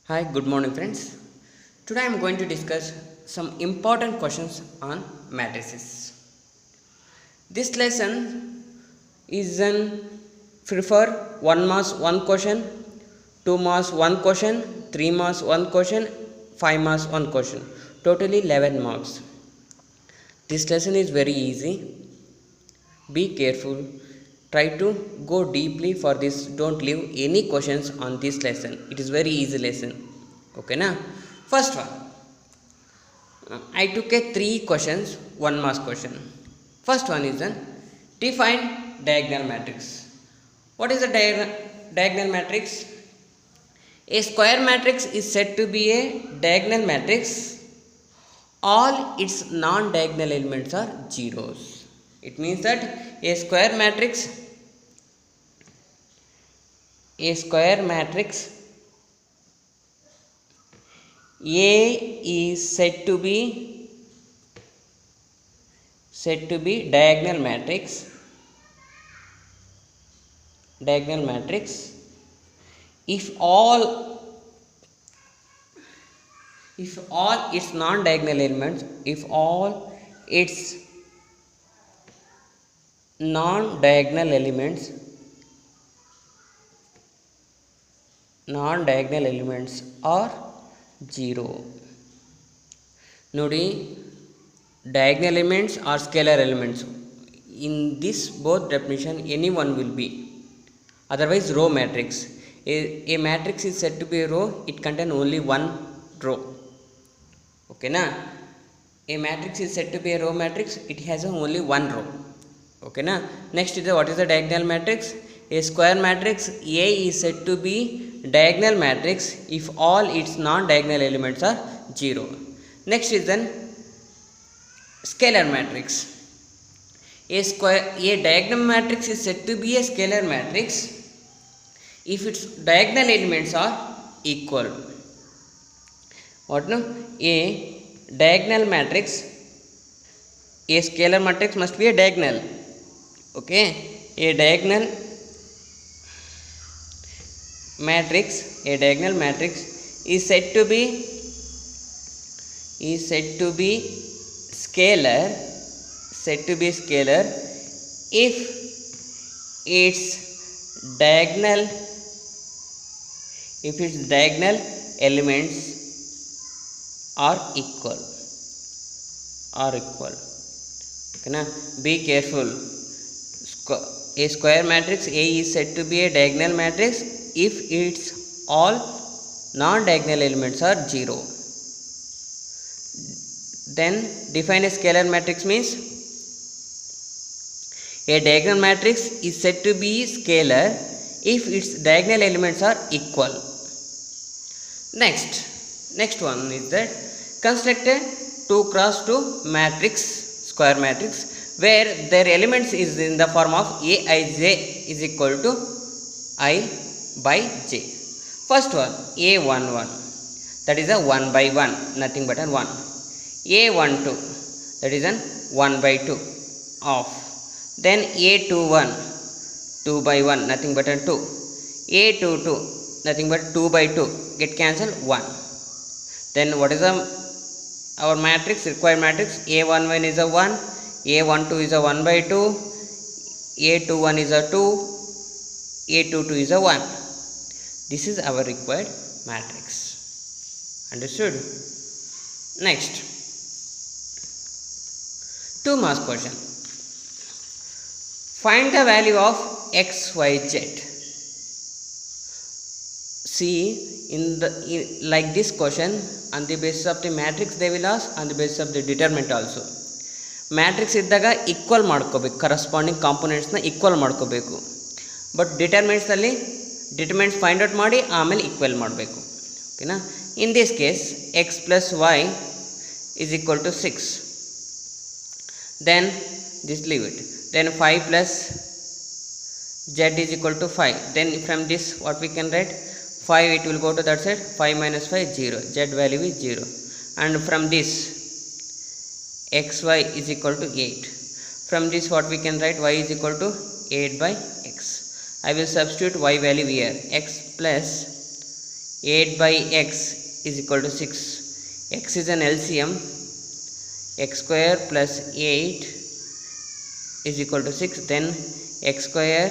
Hi, good morning, friends. Today I am going to discuss some important questions on matrices. This lesson is an prefer 1 marks 1 question, 2 marks 1 question, 3 marks 1 question, 5 marks 1 question. Totally 11 marks. This lesson is very easy. Be careful. Try to go deeply for this. Don't leave any questions on this lesson. It is very easy lesson. Okay, na? First one. I took a 3 questions, 1 marks question. First one is define diagonal matrix. What is a diagonal matrix? A square matrix is said to be a diagonal matrix. All its non-diagonal elements are zeros. It means that a square matrix A is said to be diagonal matrix if all its non-diagonal elements are 0. ನೋಡಿ, diagonal elements or scalar elements, in this both definition any one will be, otherwise row matrix. A matrix is said to be a row, it contain only one row. Okay na? A matrix is said to be a row matrix, it has only one row. Okay na? Next is what is the diagonal matrix? A square matrix A is said to be diagonal matrix if all its non-diagonal elements are 0. Next is scalar matrix. A diagonal matrix is said to be a scalar matrix if its diagonal elements are equal. What no? A diagonal matrix, a scalar matrix must be a diagonal. Okay, a diagonal matrix is said to be scalar if its diagonal elements are equal. Okay na? Be careful. A square matrix A is said to be a diagonal matrix if its all non-diagonal elements are 0. Then define a scalar matrix means a diagonal matrix is said to be scalar if its diagonal elements are equal. Next one is that construct a 2 cross 2 square matrix where their elements is in the form of Aij is equal to I by j. First one A11, that is a 1 by 1, nothing but a 1. A12, that is an 1 by 2 of. Then A21, 2 by 1, nothing but a 2. A22, nothing but 2 by 2, get cancelled 1. Then what is our matrix, required matrix? A11 is a 1, A12 is a 1 by 2, A21 is a 2, A22 is a 1. This is our required matrix. Understood? Next, 2 marks question. Find the value of x, y, z. See, like this question, on the basis of the matrix they will ask, on the basis of the determinant also. Matrix ಇದ್ದಾಗ equal ಮಾಡ್ಕೋಬೇಕು, corresponding ಕಾಂಪೊನೆಂಟ್ಸ್ನ equal ಮಾಡ್ಕೋಬೇಕು. But determinants find out ಮಾಡಿ ಆಮೇಲೆ equal ಮಾಡಬೇಕು. ಓಕೆನಾ? In this case X plus Y is equal to 6. Then this leave it. Then 5 plus z is equal to 5. Then from this what we can write? 5 it will go to that side. 5 minus 5 0. Z value is 0. And from this xy is equal to 8. From this what we can write? Y is equal to 8 by x. I will substitute y value here. X plus 8 by x is equal to 6. X is an LCM. X square plus 8 is equal to 6. Then x square,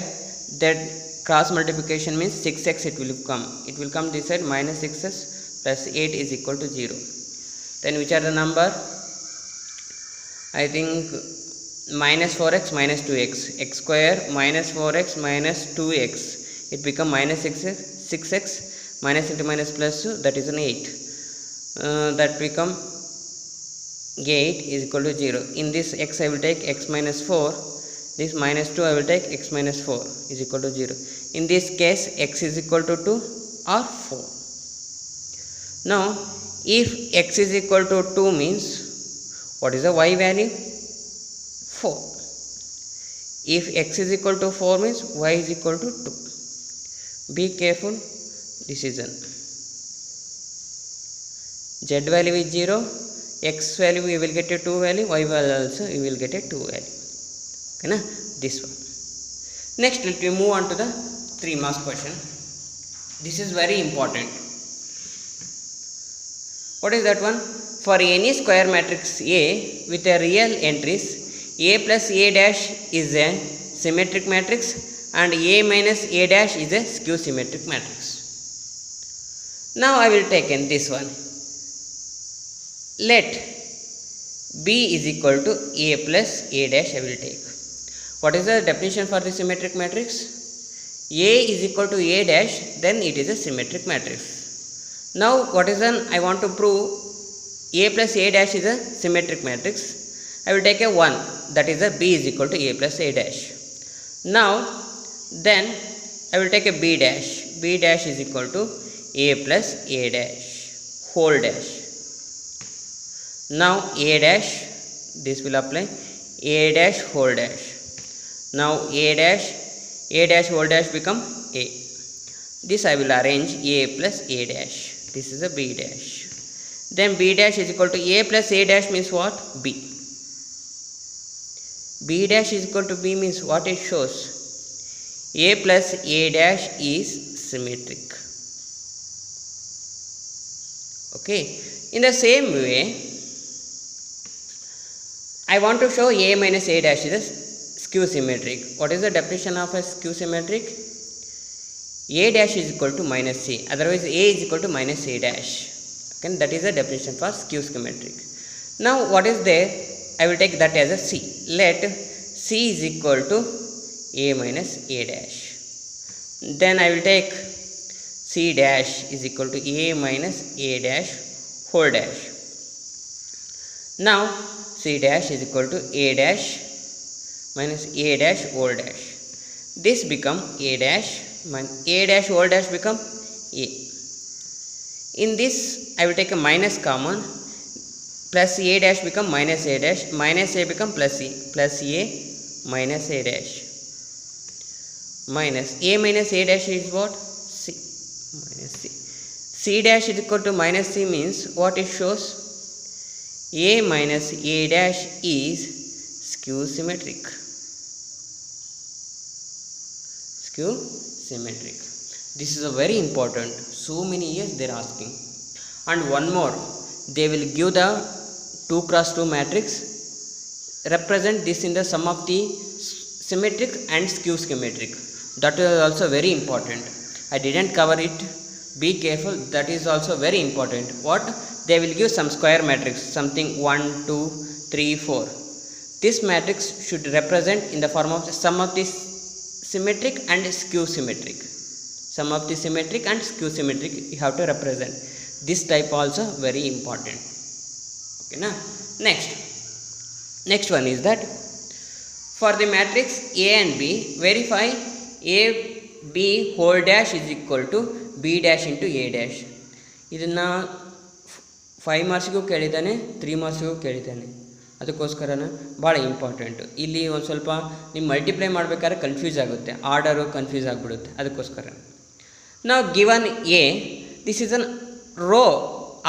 that cross multiplication means 6x it will come. It will come this side, minus 6x plus 8 is equal to 0. Then which are the number? I think minus 4x minus 2x. X square minus 4x minus 2x. It become minus 6x. Minus into minus plus 2, that is an 8. That become 8 is equal to 0. In this x I will take x minus 4. This minus 2 I will take x minus 4 is equal to 0. In this case x is equal to 2 or 4. Now if x is equal to 2 means what is the y value? 4. If x is equal to 4 means y is equal to 2. Be careful decision. Z value is 0, x value we will get a 2 value, y value also we will get a 2 value. Okay, na? This one. Next let me move on to the 3 marks question. This is very important. What is that one? For any square matrix A with a real entries, A plus A dash is a symmetric matrix and A minus A dash is a skew symmetric matrix. Now I will take in this one. Let B is equal to A plus A dash I will take. What is the definition for the symmetric matrix? A is equal to A dash, then it is a symmetric matrix. Now what is then I want to prove A plus A dash is a symmetric matrix. I will take a 1, that is a B is equal to A plus A dash. Now then I will take a B dash. B dash is equal to A plus A dash whole dash. Now A dash, this will apply, A dash whole dash. Now A dash whole dash become A. This I will arrange A plus A dash. This is a B dash. Then B dash is equal to A plus A dash means what? B. B dash is equal to B means what it shows? A plus A dash is symmetric. Okay. In the same way, I want to show A minus A dash is a skew symmetric. What is the definition of a skew symmetric? A dash is equal to minus A. Otherwise, A is equal to minus A dash. Okay, that is the definition for skew symmetric. Now, what is there? I will take that as a C. Let C is equal to A minus A dash. Then I will take C dash is equal to A minus A dash whole dash. Now, C dash is equal to A dash minus A dash whole dash. This become A dash minus A dash whole dash become A. In this I will take a minus common, plus A dash become minus A dash, minus A become plus A minus A dash. Minus A dash is what? C minus C. C dash is equal to minus C means what it shows? A minus A dash is skew symmetric. Skew symmetric. This is a very important. So many years they are asking. And one more, they will give the 2 cross 2 matrix. Represent this in the sum of the symmetric and skew symmetric. That is also very important. I didn't cover it. Be careful. That is also very important. What? They will give some square matrix, something 1, 2, 3, 4. This matrix should represent in the form of sum of this symmetric and skew symmetric. Sum of the symmetric and skew symmetric you have to represent. This type also very important. Okay, na? Next one is that for the matrix A and B, verify A B whole dash is equal to B dash into A dash. ಇದನ್ನ 5 ಮಾರ್ಕ್ಸ್ಗೂ ಕೇಳಿದ್ದಾನೆ, 3 ಮಾರ್ಕ್ಸ್ಗೂ ಕೇಳಿದ್ದಾನೆ. ಅದಕ್ಕೋಸ್ಕರನ ಭಾಳ important. ಇಲ್ಲಿ ಒಂದು ಸ್ವಲ್ಪ ನೀವು multiply ಮಾಡಬೇಕಾದ್ರೆ confuse ಆಗುತ್ತೆ, order confuse ಆಗಿಬಿಡುತ್ತೆ. ಅದಕ್ಕೋಸ್ಕರ ನಾವು given A, this is an row.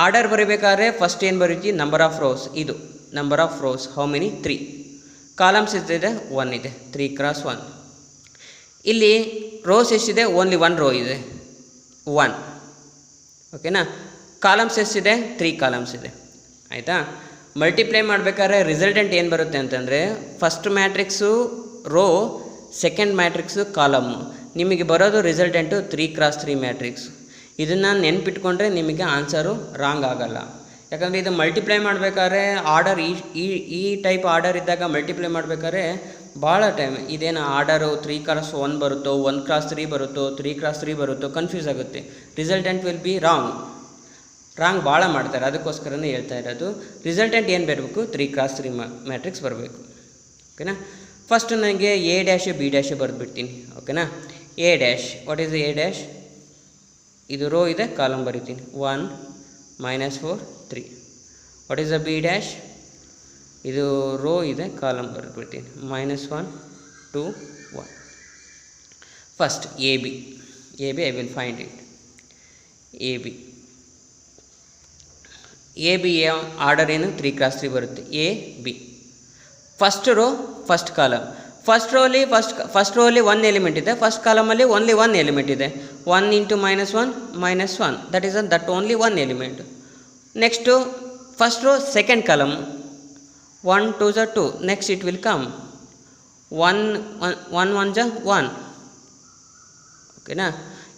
Order ಬರೀಬೇಕಾದ್ರೆ ಫಸ್ಟ್ ಏನು ಬರೀತೀವಿ? Number of rows. ಇದು number of rows how many? 3. Columns ಎಷ್ಟಿದೆ? 1 ಇದೆ. 3 ಕ್ರಾಸ್ 1. ಇಲ್ಲಿ ರೋಸ್ ಎಷ್ಟಿದೆ? ಓನ್ಲಿ 1 ರೋ ಇದೆ, 1. ಓಕೆನಾ. ಕಾಲಮ್ಸ್ ಎಷ್ಟಿದೆ? 3 ಕಾಲಮ್ಸ್ ಇದೆ. ಆಯಿತಾ. ಮಲ್ಟಿಪ್ಲೈ ಮಾಡಬೇಕಾದ್ರೆ ರಿಸಲ್ಟೆಂಟ್ ಏನು ಬರುತ್ತೆ ಅಂತಂದರೆ first matrix row, second matrix column. ನಿಮಗೆ ಬರೋದು ರಿಸಲ್ಟೆಂಟು 3x3 ಮ್ಯಾಟ್ರಿಕ್ಸ್. ಇದನ್ನು ನೆನ್ಪಿಟ್ಕೊಂಡ್ರೆ ನಿಮಗೆ ಆನ್ಸರು ರಾಂಗ್ ಆಗಲ್ಲ. ಯಾಕಂದರೆ ಇದು ಮಲ್ಟಿಪ್ಲೈ ಮಾಡಬೇಕಾದ್ರೆ ಆರ್ಡರ್ ಈ ಟೈಪ್ ಆರ್ಡರ್ ಇದ್ದಾಗ ಮಲ್ಟಿಪ್ಲೈ ಮಾಡಬೇಕಾದ್ರೆ ಭಾಳ ಟೈಮ್ ಇದೇನು ಆರ್ಡರು 3x1 ಬರುತ್ತೋ 1x3 ಬರುತ್ತೋ 3x3 ಬರುತ್ತೋ ಕನ್ಫ್ಯೂಸ್ ಆಗುತ್ತೆ. ರಿಸಲ್ಟೆಂಟ್ ವಿಲ್ ಬಿ ರಾಂಗ್ ಭಾಳ ಮಾಡ್ತಾರೆ. ಅದಕ್ಕೋಸ್ಕರನೇ ಹೇಳ್ತಾ ಇರೋದು ರಿಸಲ್ಟೆಂಟ್ ಏನು ಬರಬೇಕು? 3x3 ಮ್ಯಾಟ್ರಿಕ್ಸ್ ಬರಬೇಕು. ಓಕೆನಾ. ಫಸ್ಟ್ ನನಗೆ ಎ ಡ್ಯಾಶು ಬಿ ಡ್ಯಾಶು ಬರೆದ್ಬಿಡ್ತೀನಿ. ಓಕೆನಾ. A dash, what is A dash? ಇದು ರೋ ಇದೆ, ಕಾಲಮ್ ಬರಿತೀನಿ. 1 -4 3. What is the B dash? ಇದು ರೋ ಇದೆ, ಕಾಲಮ್ ಬರೆದ್ಬಿಡ್ತೀನಿ. -1 2 1. First A B I will find it. A B order ಏನು? 3x3 ಬರುತ್ತೆ. A B first row first column. First ರೋಲಿ 1 element ಇದೆ, ಫಸ್ಟ್ ಕಾಲಮಲ್ಲಿ ಓನ್ಲಿ 1 ಎಲಿಮೆಂಟ್ ಇದೆ. 1 × -1 -1, that only 1 element. Next first row second column 1 2 2. Next it will come 1 1 1. ಓಕೆನಾ.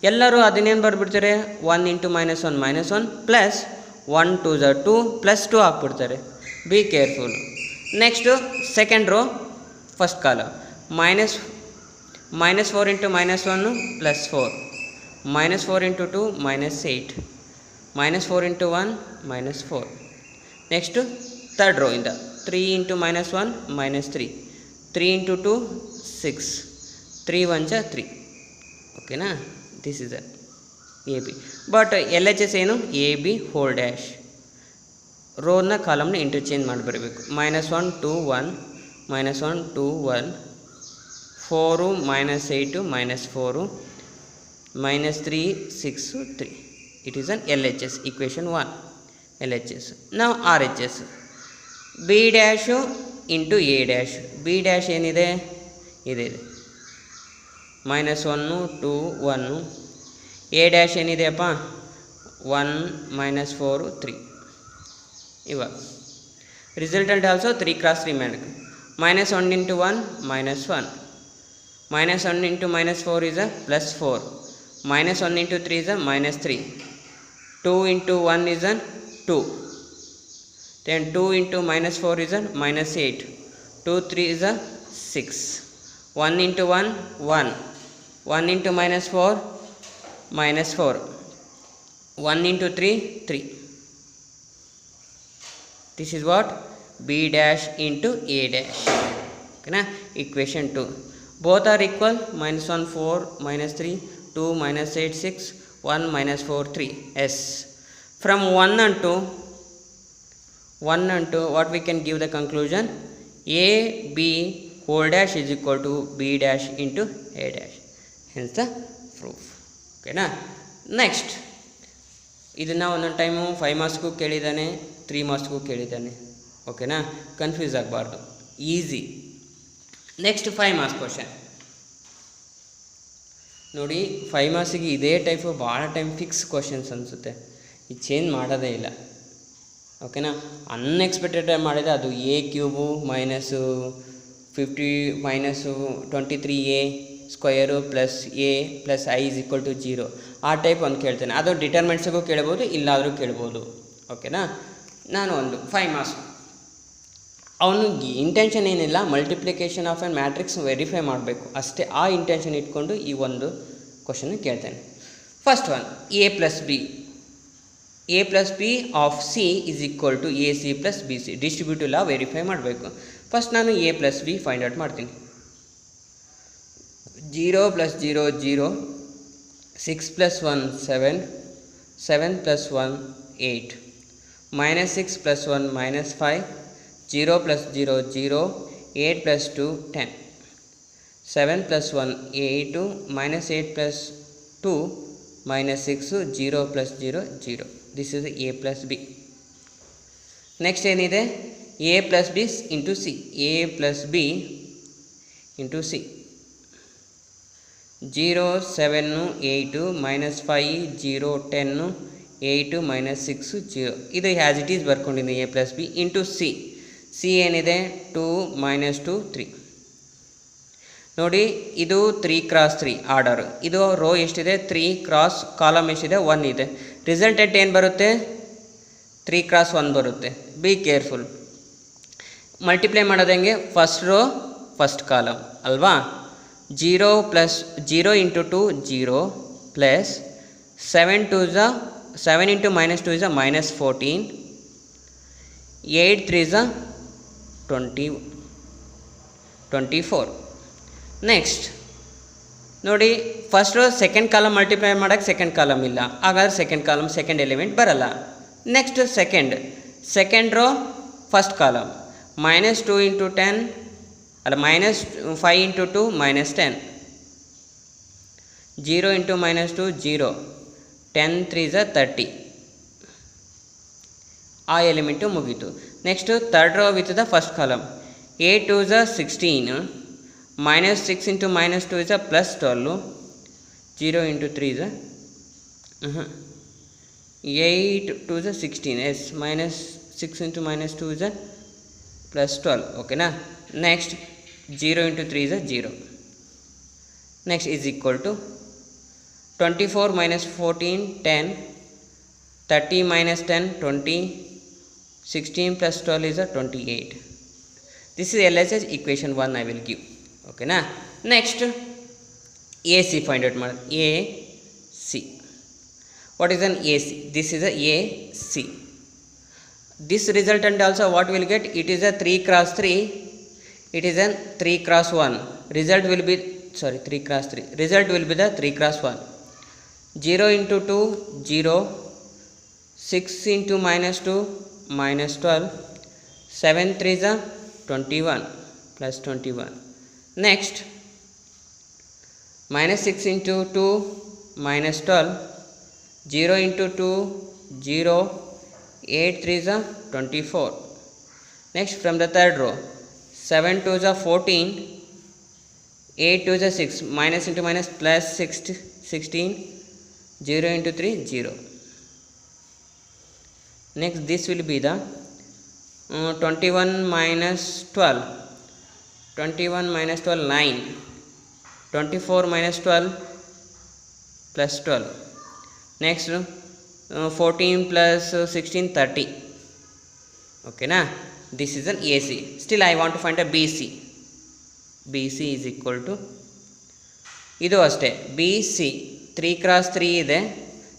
ಎಲ್ಲರೂ ಅದನ್ನೇನು ಬರ್ಬಿಡ್ತಾರೆ? 1 × -1 -1 ಪ್ಲಸ್ 1 2 2 ಪ್ಲಸ್ 2 ಹಾಕ್ಬಿಡ್ತಾರೆ. Be careful. Next second row first column -4 × -1 plus 4 -4 × 2 -8 -4 × 1 -4. Next third row ಇಂದ 3 × -1 -3 3 × 2 6 3 1 3. ಓಕೆನಾ. This is A B. But L H S ಏನು? A B whole dash. ರೋನ ಕಾಲಮ್ನ ಇಂಟರ್ಚೇಂಜ್ ಮಾಡಿ ಬರಬೇಕು. -1 2 1 -1 2 1 4 -8 -4 -3 6 3. It is an LHS, equation 1. LHS. Now RHS. B dash into A dash. B dash ಏನಿದೆ? ಇದೆ -1 2 1. A dash ಏನಿದೆಯಪ್ಪ? 1 -4 3. ಇವಾಗ resultant also 3x3 matrix. -1 × 1 -1 -1 × -4 is a +4 -1 × 3 is a -3 2 × 1 is a 2 then 2 × -4 is a -8 2 3 is a 6 1 × 1 1 1 × -4 -4 1 × 3 3. This is what? B dash into A dash. Okay na? Equation 2. Both are equal. -1 4 -3 2 -8 6 1 -4 3. S. From 1 and 2 what we can give the conclusion? A B whole dash is equal to B dash into A dash. Hence the proof. Okay na? Next. ಇದನ್ನು ಒಂದೊಂದು time 5 ಮಾರ್ಕ್ಸ್ಗೂ ಕೇಳಿದ್ದಾನೆ, 3 ಮಾರ್ಕ್ಸ್ಗೂ ಕೇಳಿದ್ದಾನೆ. ಓಕೆನಾ. Confuse ಆಗಬಾರ್ದು. Easy. Next 5 marks question ನೋಡಿ. 5 ಮಾರ್ಕ್ಸಿಗೆ ಇದೇ type ಭಾಳ time fix questions ಅನಿಸುತ್ತೆ. ಇದು change ಮಾಡೋದೇ ಇಲ್ಲ. ಓಕೆನಾ. ಅನ್ಎಕ್ಸ್ಪೆಕ್ಟೆಡ್ ಮಾಡಿದರೆ ಅದು A³ -23A² + A + I = 0 ಆ ಟೈಪ್ ಒಂದು ಕೇಳ್ತೇನೆ. ಅದು ಡಿಟರ್ಮೆಂಟ್ಸಿಗೂ ಕೇಳ್ಬೋದು, ಇಲ್ಲಾದರೂ ಕೇಳ್ಬೋದು. ಓಕೆನಾ. ನಾನು ಒಂದು 5 ಮಾರ್ಕ್ಸ್ ಅವನಿಗೆ ಇಂಟೆನ್ಷನ್ ಏನಿಲ್ಲ, multiplication of N matrix verify ಮಾಡಬೇಕು ಅಷ್ಟೇ. ಆ ಇಂಟೆನ್ಷನ್ ಇಟ್ಕೊಂಡು ಈ ಒಂದು ಕ್ವಶನ್ ಕೇಳ್ತೇನೆ. First one, A + B of C = AC + BC. Distributive law verify ಮಾಡಬೇಕು. ಫಸ್ಟ್ ನಾನು A + B ಫೈಂಡ್ ಔಟ್ ಮಾಡ್ತೀನಿ. 0 + 0 0 6 + 1 7 7 + 1 8 -6 + 1 -5 0 + 0 0 8 + 2 10 7 + 1 8 -8 + 2 -6 0 + 0 0. This is A + B. Next ಏನಿದೆ? A + B into C. A + B into C. 0 7 8 -5 0 10 8 minus 6 0. ಇದು as it is ಬರ್ಕೊಂಡಿದ್ದೀನಿ a plus B into C ಏನಿದೆ 2 minus 2 3. ನೋಡಿ ಇದು 3 cross 3 order, ಇದು ರೋ ಎಷ್ಟಿದೆ 3 ಕ್ರಾಸ್ ಕಾಲಮ್ ಎಷ್ಟಿದೆ 1 ಇದೆ. ರಿಸಲ್ಟೆಂಟ್ ಏನು ಬರುತ್ತೆ 3 ಕ್ರಾಸ್ 1 ಬರುತ್ತೆ. Be careful. ಮಲ್ಟಿಪ್ಲೈ ಮಾಡೋದು ಹೆಂಗೆ, ಫಸ್ಟ್ ರೋ ಫಸ್ಟ್ ಕಾಲಮ್ ಅಲ್ವಾ. 0 plus 0 into 2 0 plus 7 into minus 2 is a minus 14, 8 3 is a 24. Next ನೋಡಿ first row second column multiply ಮಾಡೋಕ್ಕೆ ಸೆಕೆಂಡ್ ಕಾಲಮ್ ಇಲ್ಲ, ಹಾಗಾದ್ರೆ ಸೆಕೆಂಡ್ ಕಾಲಮ್ ಸೆಕೆಂಡ್ ಎಲಿಮೆಂಟ್ ಬರಲ್ಲ. Next second row first column minus 2 into 10 ಅಲ್ಲ minus 5 into 2 minus 10, 0 into minus 2 0, 10 3 is a 30. ಆ element ಮುಗೀತು. Next third rho with the first column 8 2 is a 16, minus 6 into minus 2 is a plus 12, 0 into 3 is a 8 2 is a 16, yes, minus 6 into minus 2 is a plus 12. ಓಕೆನಾ. Next 0 into 3 is a 0. Next is equal to 24 minus 14 10, 30 minus 10 20, 16 plus 12 is a 28. This is LHS equation 1 I will give. ಓಕೆನಾ. Next AC find out ಮಾಡೋದು. AC, what is an AC? This is a AC. This resultant also what will get, it is a 3 cross 3, it is a 3 cross 1. Result will be 3 cross 3, result will be the 3 cross 1. 0 into 2 0, 6 into minus 2 minus 12, 7 3 is a 21 plus 21. Next minus 6 into 2 minus 12, 0 into 2 0, 8 3 is a 24. Next from the third row 7 2 is a 14, 8 2 is a 6, minus into minus plus 16, 0 into 3 0. Next this will be the 21 minus 12, 21 minus 12 9, 24 minus 12 plus 12. Next 14 plus 16 30. Okay na. This is an AC. Still I want to find a BC. BC is equal to ಇದು ಅಷ್ಟೇ BC 3 cross 3 ಇದೆ,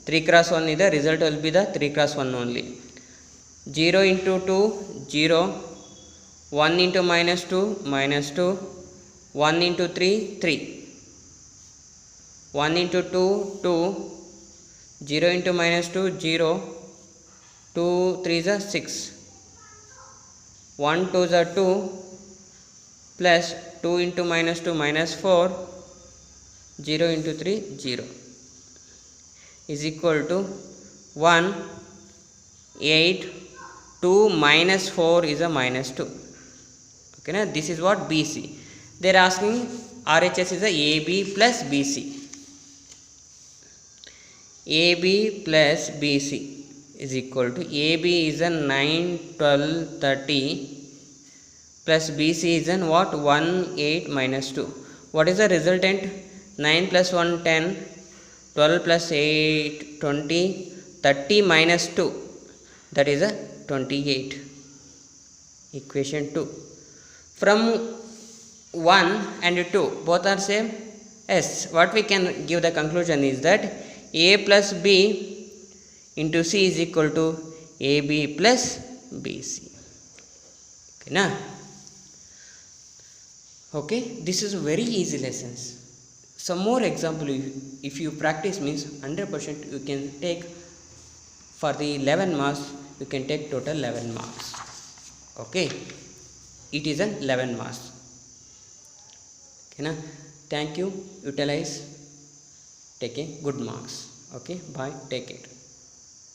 3 cross 1 ಇದೆ, result will be the 3 cross 1 only. 0 into 2 0, 1 into minus 2 minus 2, 1 into 3 3, 1 into 2 2, 0 into minus 2 0, 2 3 is a 6, 1 2 is a 2 plus 2 into minus 2 minus 4, 0 into 3 0 is equal to 1 8, 2 minus 4 is a minus 2. Okay na. This is what BC. They are asking RHS is a AB plus BC. AB plus BC is equal to AB is a 9 12 30 plus BC is an what 1 8 minus 2. What is the resultant? 9 plus 1 10, 12 plus 8 20, 30 minus 2, that is a 28. Equation 2. From 1 and 2 both are same. Yes, what we can give the conclusion is that A plus B into C is equal to AB plus BC. Okay na. Okay, this is very easy lessons. Some more example, if you practice means 100% you can take for the 11 marks, you can take total 11 marks. Okay, it is an 11 marks. Okay na. Thank you. Utilize, take a good marks. Okay, bye, take it.